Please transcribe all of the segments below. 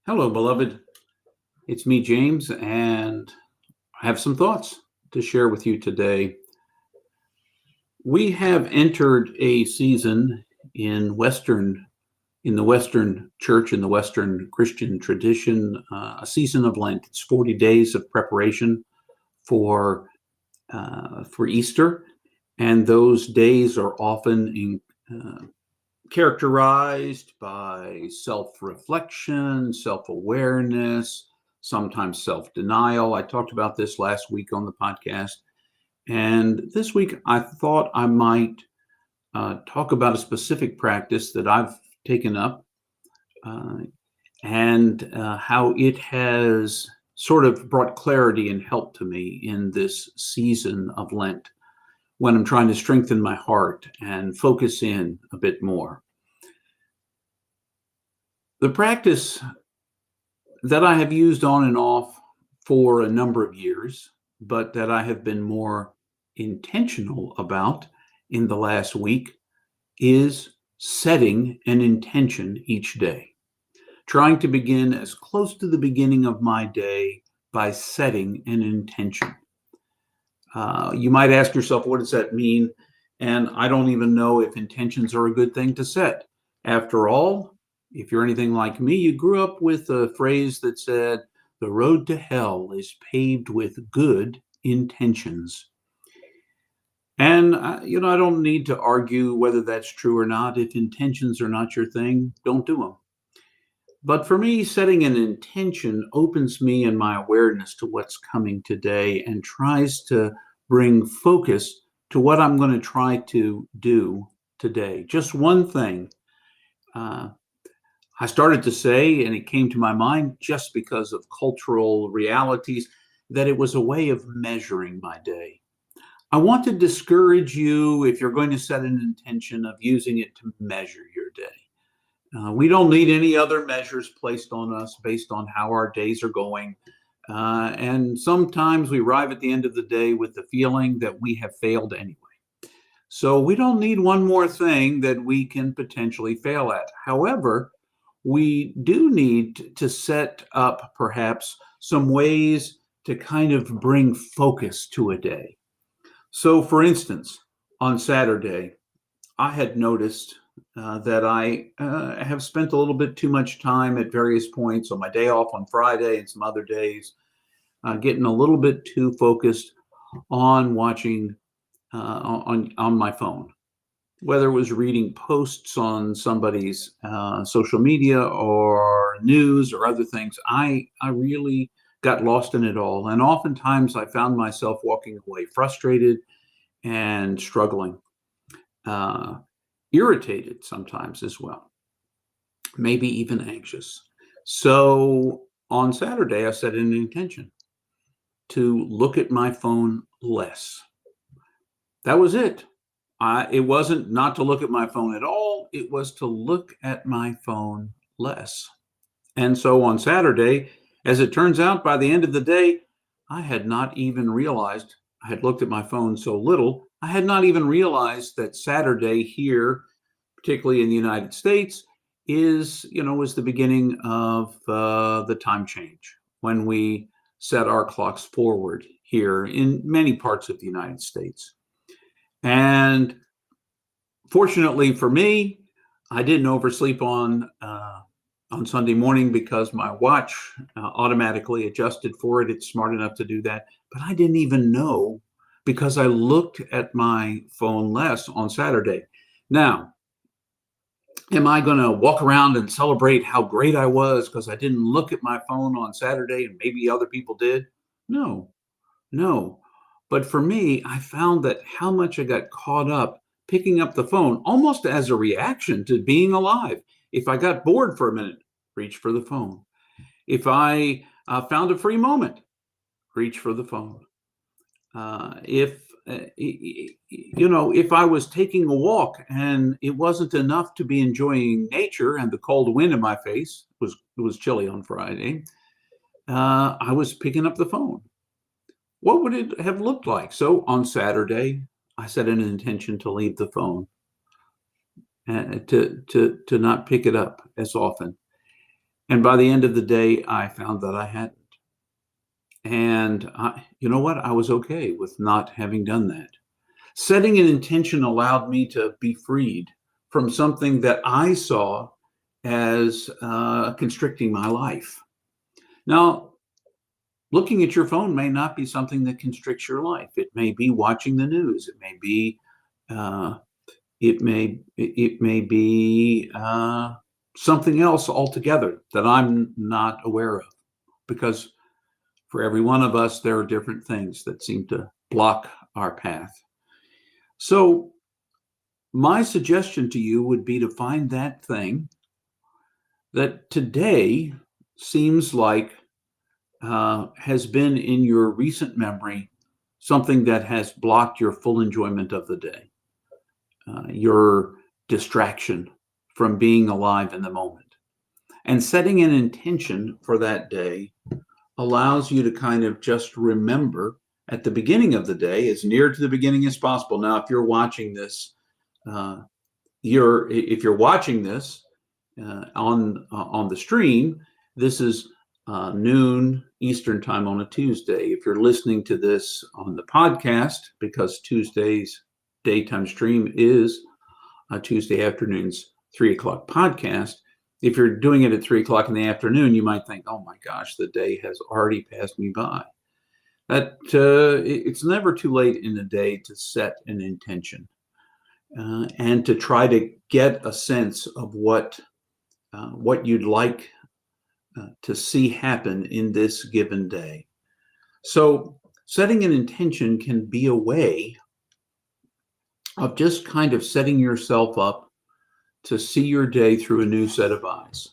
Hello, beloved. It's me, James, and I have some thoughts to share with you today. We have entered a season in the Western church, in the Western Christian tradition, a season of Lent. It's 40 days of preparation for Easter, and those days are often characterized by self-reflection, self-awareness, sometimes self-denial. I talked about this last week on the podcast. And this week, I thought I might talk about a specific practice that I've taken up uh, and how it has sort of brought clarity and help to me in this season of Lent when I'm trying to strengthen my heart and focus in a bit more. The practice that I have used on and off for a number of years, but that I have been more intentional about in the last week is setting an intention each day. Trying to begin as close to the beginning of my day by setting an intention. You might ask yourself, what does that mean? And I don't even know if intentions are a good thing to set. After all, if you're anything like me, you grew up with a phrase that said, the road to hell is paved with good intentions. And, I don't need to argue whether that's true or not. If intentions are not your thing, don't do them. But for me, setting an intention opens me and my awareness to what's coming today and tries to bring focus to what I'm going to try to do today. Just one thing. I started to say, and it came to my mind just because of cultural realities, that it was a way of measuring my day. I want to discourage you, if you're going to set an intention, of using it to measure your day. We don't need any other measures placed on us based on how our days are going. And sometimes we arrive at the end of the day with the feeling that we have failed anyway. So we don't need one more thing that we can potentially fail at. However, we do need to set up perhaps some ways to kind of bring focus to a day. So, for instance, on Saturday, I had noticed that I have spent a little bit too much time at various points on my day off on Friday and some other days, getting a little bit too focused on watching on my phone, whether it was reading posts on somebody's social media or news or other things. I really got lost in it all, and oftentimes I found myself walking away frustrated and struggling. Irritated sometimes as well, maybe even anxious. So on Saturday, I set an intention to look at my phone less. That was it. It wasn't not to look at my phone at all. It was to look at my phone less. And so on Saturday, as it turns out, by the end of the day, I had not even realized I had looked at my phone so little. I had not even realized that Saturday here, particularly in the United States, was the beginning of the time change when we set our clocks forward here in many parts of the United States. And fortunately for me, I didn't oversleep on Sunday morning because my watch automatically adjusted for it. It's smart enough to do that. But I didn't even know because I looked at my phone less on Saturday. Now, am I going to walk around and celebrate how great I was because I didn't look at my phone on Saturday and maybe other people did? No, no. But for me, I found that how much I got caught up picking up the phone almost as a reaction to being alive. If I got bored for a minute, reach for the phone. If I found a free moment, reach for the phone. If I was taking a walk and it wasn't enough to be enjoying nature and the cold wind in my face, it was chilly on Friday, I was picking up the phone. What would it have looked like? So on Saturday, I set an intention to leave the phone and to not pick it up as often. And by the end of the day, I found that I hadn't. And you know what? I was okay with not having done that. Setting an intention allowed me to be freed from something that I saw as constricting my life. Now, looking at your phone may not be something that constricts your life. It may be watching the news. It may be uh, something else altogether that I'm not aware of, because for every one of us, there are different things that seem to block our path. So my suggestion to you would be to find that thing that today seems like has been in your recent memory something that has blocked your full enjoyment of the day, your distraction from being alive in the moment. And setting an intention for that day allows you to kind of just remember at the beginning of the day, as near to the beginning as possible. Now, if you're watching this, uh, if you're watching this on the stream, this is noon Eastern time on a Tuesday. If you're listening to this on the podcast, because Tuesday's daytime stream is Tuesday afternoon's 3 o'clock podcast. If you're doing it at 3 o'clock in the afternoon, you might think, "Oh my gosh, the day has already passed me by." That it's never too late in the day to set an intention and to try to get a sense of what you'd like to see happen in this given day. So setting an intention can be a way of just kind of setting yourself up to see your day through a new set of eyes.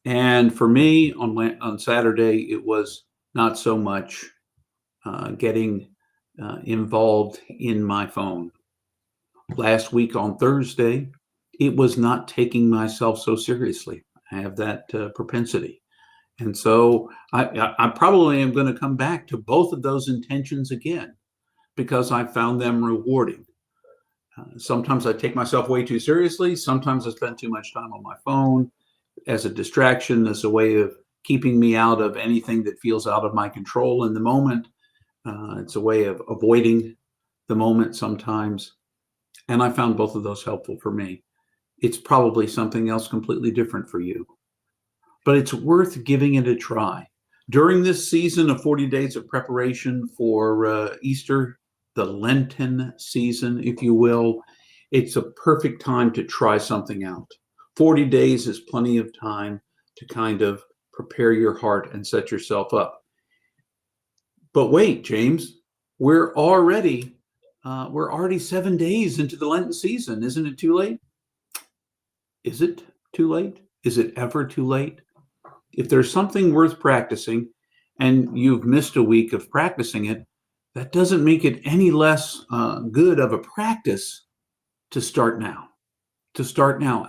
And for me, on Saturday, it was not so much getting involved in my phone. Last week on Thursday, it was not taking myself so seriously. I have that propensity. And so I probably am going to come back to both of those intentions again, because I found them rewarding. Sometimes I take myself way too seriously. Sometimes I spend too much time on my phone as a distraction, as a way of keeping me out of anything that feels out of my control in the moment. It's a way of avoiding the moment sometimes. And I found both of those helpful for me. It's probably something else completely different for you, but it's worth giving it a try. During this season of 40 days of preparation for Easter, the Lenten season, if you will, it's a perfect time to try something out. 40 days is plenty of time to kind of prepare your heart and set yourself up. But wait, James, we're already 7 days into the Lenten season. Isn't it too late? Is it too late? Is it ever too late? If there's something worth practicing and you've missed a week of practicing it, that doesn't make it any less good of a practice to start now.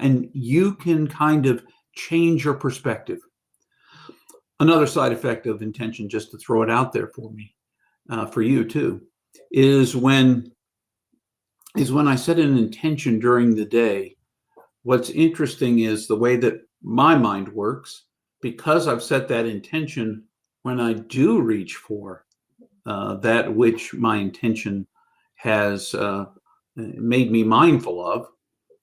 And you can kind of change your perspective. Another side effect of intention, just to throw it out there for you too, is when I set an intention during the day. What's interesting is the way that my mind works. Because I've set that intention, when I do reach for that which my intention has made me mindful of,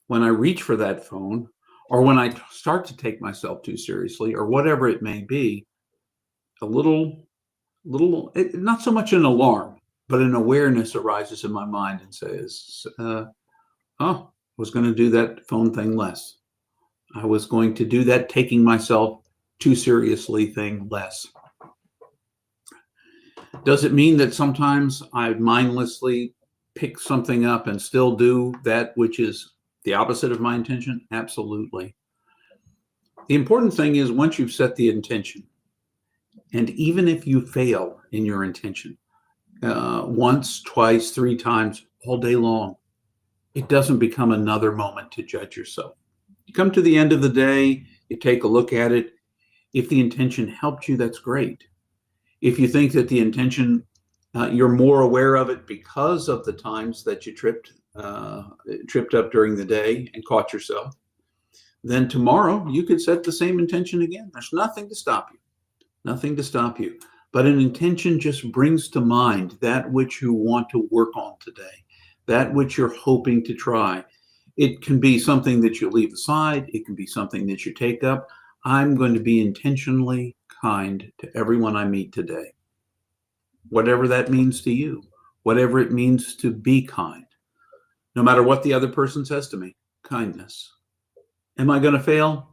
when I reach for that phone, or when I start to take myself too seriously, or whatever it may be, a little, not so much an alarm, but an awareness arises in my mind and says, I was going to do that phone thing less. I was going to do that taking myself too seriously thing less. Does it mean that sometimes I mindlessly pick something up and still do that which is the opposite of my intention? Absolutely. The important thing is, once you've set the intention, and even if you fail in your intention once, twice, 3 times, all day long, it doesn't become another moment to judge yourself. You come to the end of the day, you take a look at it. If the intention helped you, that's great. If you think that the intention, you're more aware of it because of the times that you tripped up during the day and caught yourself, then tomorrow you could set the same intention again. There's nothing to stop you, nothing to stop you. But an intention just brings to mind that which you want to work on today, that which you're hoping to try. It can be something that you leave aside. It can be something that you take up. I'm going to be intentionally kind to everyone I meet today. Whatever that means to you, whatever it means to be kind, no matter what the other person says to me, kindness. Am I going to fail?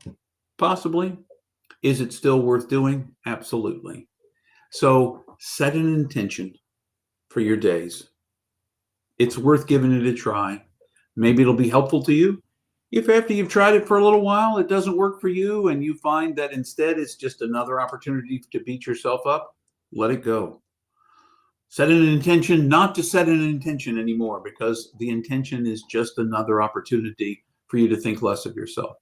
Possibly. Is it still worth doing? Absolutely. So set an intention for your days. It's worth giving it a try. Maybe it'll be helpful to you. If after you've tried it for a little while, it doesn't work for you and you find that instead it's just another opportunity to beat yourself up, let it go. Set an intention not to set an intention anymore, because the intention is just another opportunity for you to think less of yourself.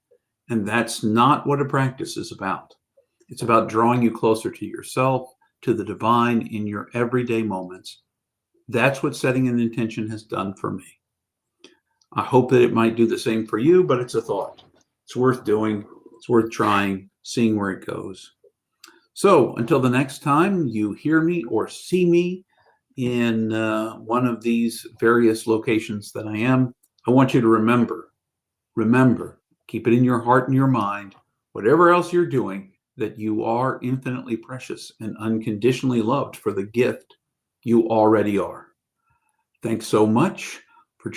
And that's not what a practice is about. It's about drawing you closer to yourself, to the divine in your everyday moments. That's what setting an intention has done for me. I hope that it might do the same for you, but it's a thought. It's worth doing. It's worth trying, seeing where it goes. So until the next time you hear me or see me in one of these various locations that I am, I want you to remember, keep it in your heart and your mind, whatever else you're doing, that you are infinitely precious and unconditionally loved for the gift you already are. Thanks so much.